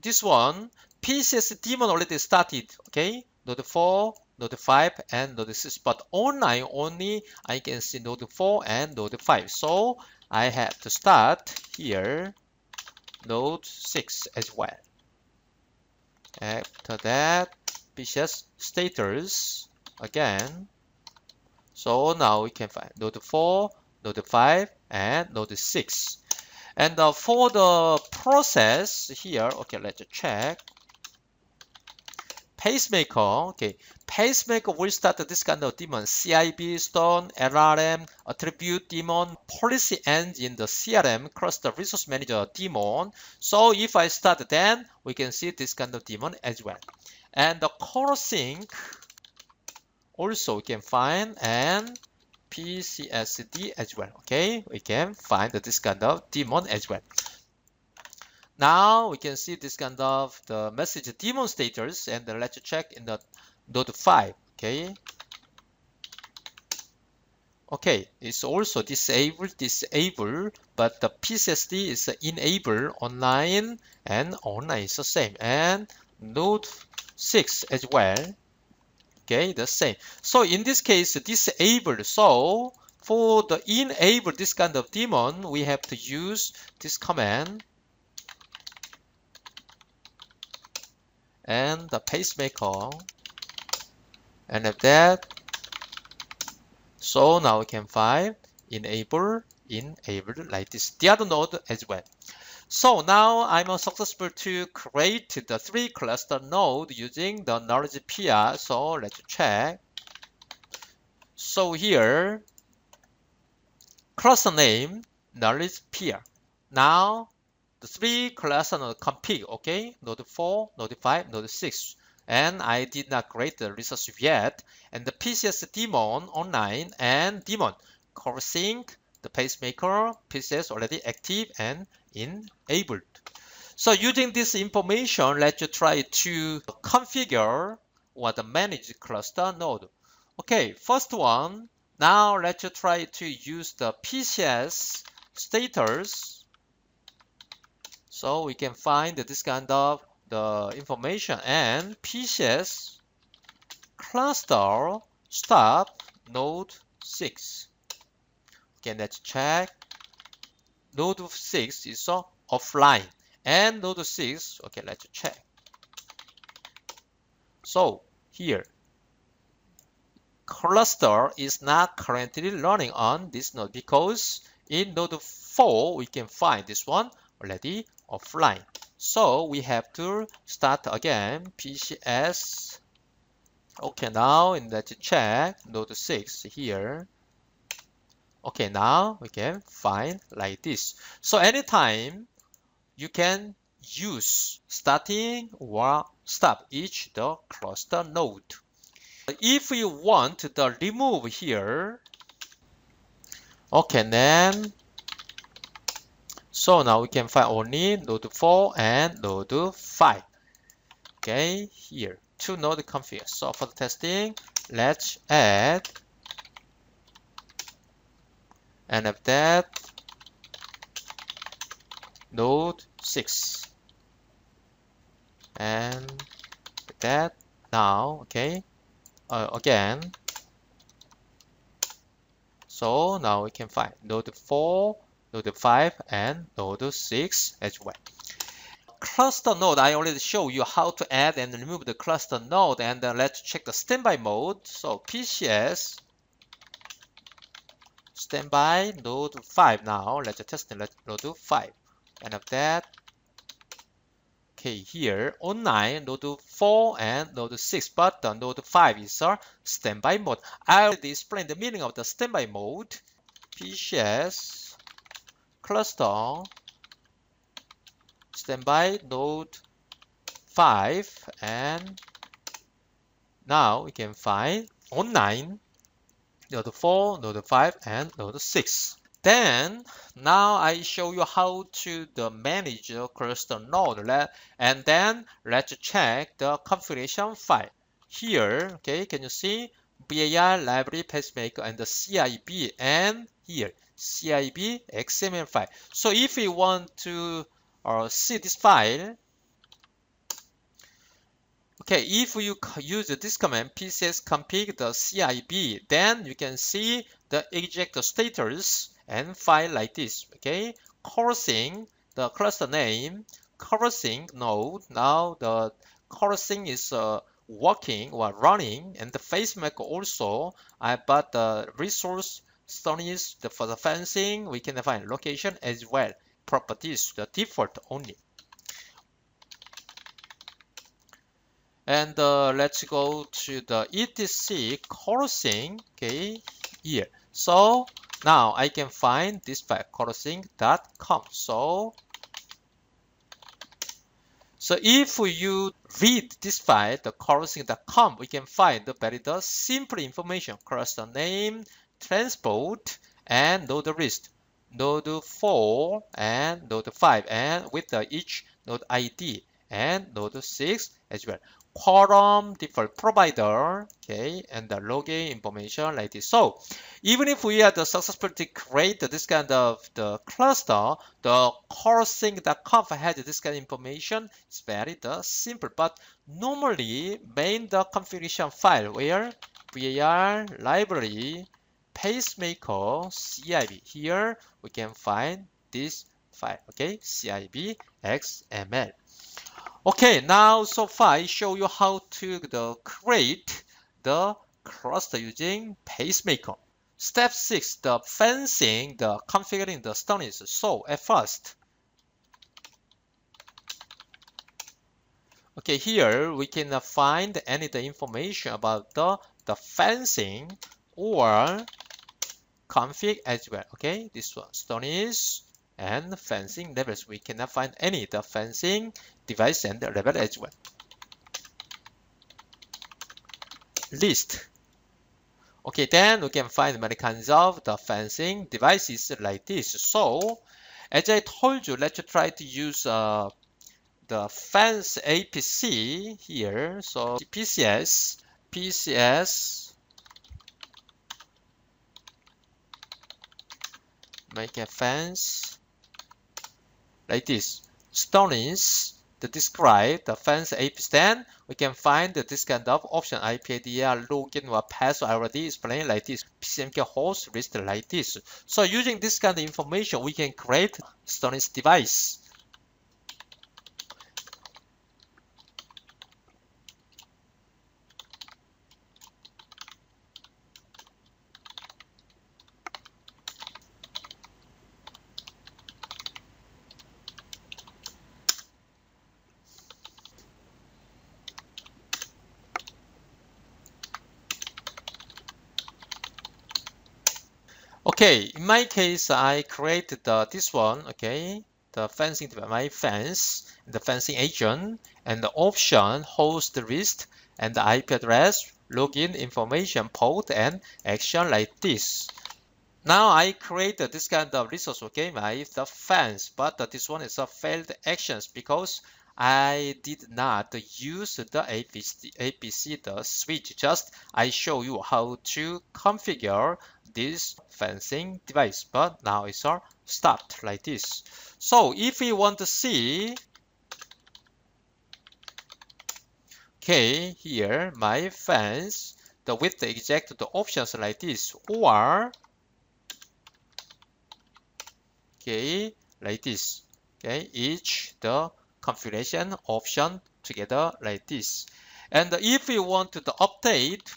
Speaker 1: this one, PCS daemon already started, okay? Node 4, node 5, and node 6, but online only I can see node 4 and node 5. So I have to start here, node 6 as well. After that, PCS status again. So now we can find node 4, node 5, and node 6. And for the process here, okay, let's check. Pacemaker, okay. Pacemaker will start this kind of daemon. CIB, stone, LRM, attribute daemon, policy ends in the CRM, cluster resource manager daemon. So if I start, then we can see this kind of daemon as well. And the core sync also we can find, and PCSD as well. Okay, we can find this kind of daemon as well. Now we can see this kind of the message daemon status, and let's check in the node 5. Okay, it's also disable, but the PCSD is enable online, and online is the same, and node 6 as well. Okay, the same. So in this case, disable. So for the enable this kind of daemon, we have to use this command and the pacemaker, and at that. So now we can find enable like this. The other node as well. So now I'm successful to create the 3 cluster node using the knowledge peer. So let's check. So here, cluster name, knowledge peer. Now the 3 cluster node config, okay? Node 4, node 5, node 6. And I did not create the resource yet. And the PCS daemon online and daemon core sync, the pacemaker, PCS already active and enabled. So using this information, let's try to configure or the manage cluster node. Okay, first one. Now let's try to use the PCS status. So we can find this kind of the information and PCS cluster stop node 6. Okay, let's check. Node 6 is offline, and node 6. Okay, let's check. So here, cluster is not currently running on this node because in node 4 we can find this one already offline. So we have to start again PCS. Okay, now let's check node 6 here. Okay, now we can find like this. So anytime you can use starting or stop each the cluster node. If you want the remove here, okay, then so now we can find only node 4 and node 5. Okay, here two node config. So for the testing, let's add and of that node 6 and that now. Okay, again, so now we can find node 4, node 5 and node 6 as well. Cluster node, I already showed you how to add and remove the cluster node, and let's check the standby mode. So PCS standby node 5. Now let's test node 5 and of that. Okay, here online node 4 and node 6, but the node 5 is a standby mode. I already explained the meaning of the standby mode. PCS cluster standby node 5, and now we can find online node 4, node 5, and node 6. Then now I show you how to manage the cluster node, and then let's check the configuration file. Here, okay, can you see VAR library pacemaker and the CIB, and here CIB XML file. So if we want to see this file, okay, if you use this command pcs config the CIB, then you can see the exact status and file like this. Okay, crossing the cluster name, crossing node. Now the crossing is working or running, and the pacemaker also. But the resource stories for the fencing, we can define location as well. Properties the default only. And let's go to the etc crossing. Okay, here. So now I can find this file crossing.com. So if you read this file, the crossing.com, we can find the simple information: cluster name, transport, and node list, node 4 and node 5, and with each node ID, and node 6 as well. Quorum, default provider, okay, and the login information like this. So even if we are successfully create this kind of the cluster, the crossing.conf has this kind of information. It's very simple, but normally main the configuration file where VAR library pacemaker CIB. Here we can find this file, okay, CIB XML. Okay, now so far I show you how to create the cluster using Pacemaker. Step 6, the fencing, the configuring the stories. So at first, okay, here we can find any the information about the fencing or config as well. Okay, this one stories and fencing levels. We cannot find any the fencing device and level as well. List. Okay, then we can find many kinds of the fencing devices like this. So as I told you, let's try to use the fence APC here. So PCS make a fence like this. Stories to describe the fence APC. Then we can find this kind of option: IP address, login, or password. I already explained like this. PCMK host list like this. So using this kind of information, we can create storage device. Okay, in my case, I created this one, okay, the fencing, my fence, the fencing agent, and the option, host list, and the IP address, login information, port, and action like this. Now I created this kind of resource, okay, the fence, but this one is a failed actions because I did not use the APC the switch. Just I show you how to configure this fencing device, but now it's all stopped like this. So if we want to see, okay, here my fence, the with the exact the options like this, or okay, like this. Okay, each the configuration option together like this. And if we want to the update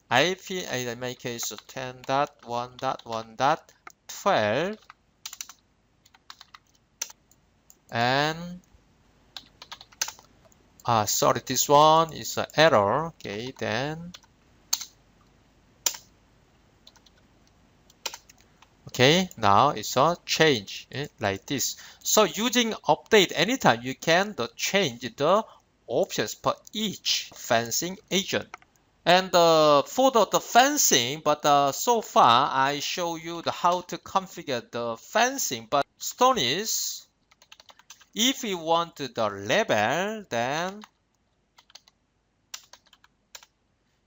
Speaker 1: IP, in my case 10.1.1.12, and sorry, this one is an error. Okay, then okay, now it's a change like this. So using update anytime you can change the options per each fencing agent. And for the fencing, but so far I show you how to configure the fencing. But stone is, if we want the label, then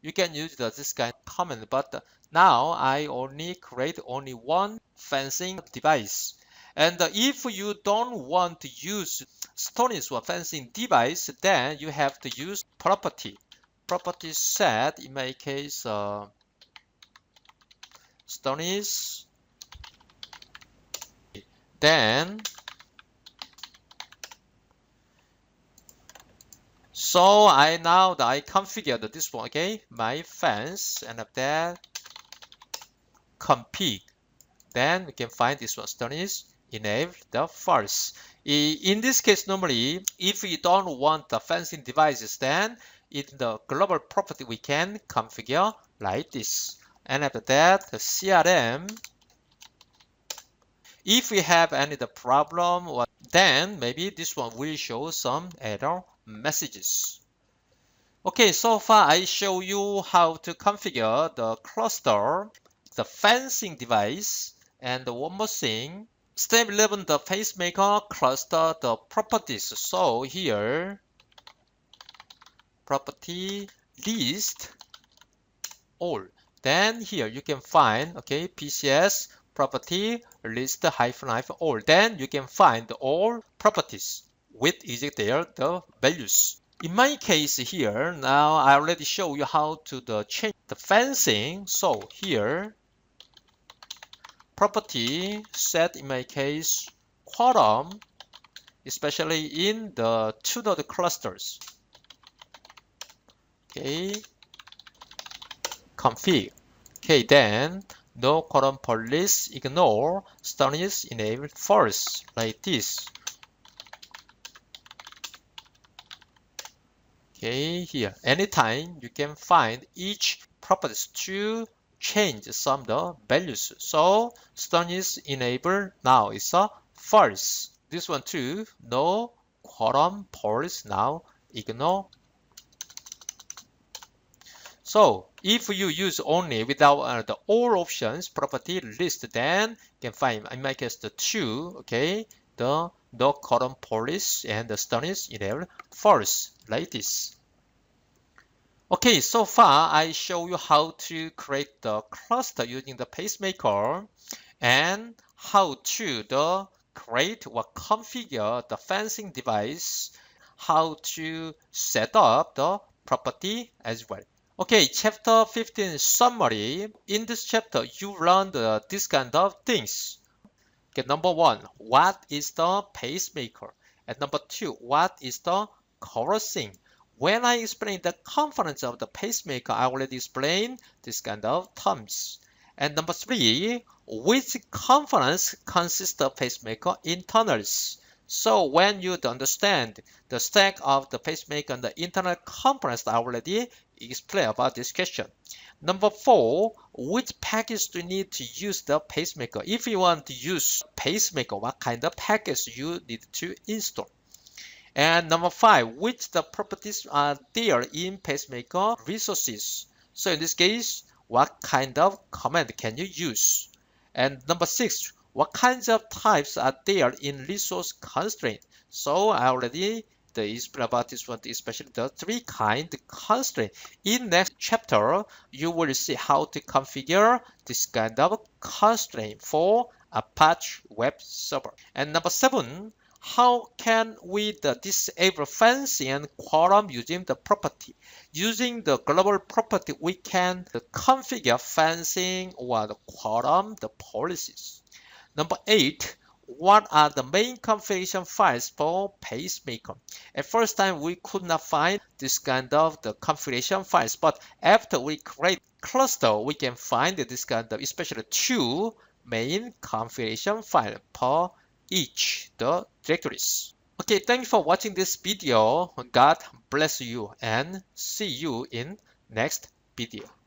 Speaker 1: you can use this kind of command. But now I only create only one fencing device. And if you don't want to use Stonies for fencing device, then you have to use property. Property set, in my case, Stonies. Then, so I configured this one, okay, my fence, and after that config. Then we can find this one, Stonies enable the false. In this case, normally, if we don't want the fencing devices, then in the global property we can configure like this. And after that, the CRM. If we have any problem, then maybe this one will show some error messages. Okay, so far I show you how to configure the cluster, the fencing device, and one more thing. Step 11, the pacemaker cluster, the properties. So here, property list all. Then here you can find, okay, PCS property list hyphen all. Then you can find all properties with exact the values. In my case here, now I already show you how to change the fencing. So here, property set, in my case, quorum, especially in the two-node clusters. Okay, config. Okay, then no quorum police, ignore, Stonies enable false, like this. Okay, here, anytime you can find each properties to change some of the values. So Stonies enable now is a false. This one too, no quorum false, now ignore. So if you use only without the all options property list, then you can find, in my case, the two, okay, the no column police and the Stonies enable false, like this. Okay, so far I show you how to create the cluster using the pacemaker and how to create or configure the fencing device, how to set up the property as well. Okay, chapter 15 summary. In this chapter, you learned this kind of things. Okay, number one, what is the pacemaker? And number two, what is the chorusing? When I explain the components of the pacemaker, I already explained this kind of terms. And number three, which components consist of pacemaker internals? So when you understand the stack of the pacemaker and the internal components, I already explain about this question. Number 4, which package do you need to use the pacemaker? If you want to use pacemaker, what kind of package you need to install? And number 5, which the properties are there in pacemaker resources? So in this case, what kind of command can you use? And number 6, what kinds of types are there in resource constraint? So I already explained about this one, especially the 3 kind constraint. In next chapter, you will see how to configure this kind of constraint for Apache web server. And number 7, how can we disable fencing and quorum using the property? Using the global property, we can configure fencing or the quorum, the policies. Number 8, what are the main configuration files for Pacemaker? At first time, we could not find this kind of the configuration files, but after we create cluster, we can find this kind of, especially 2 main configuration file per each the directories. Okay, thank you for watching this video. God bless you and see you in next video.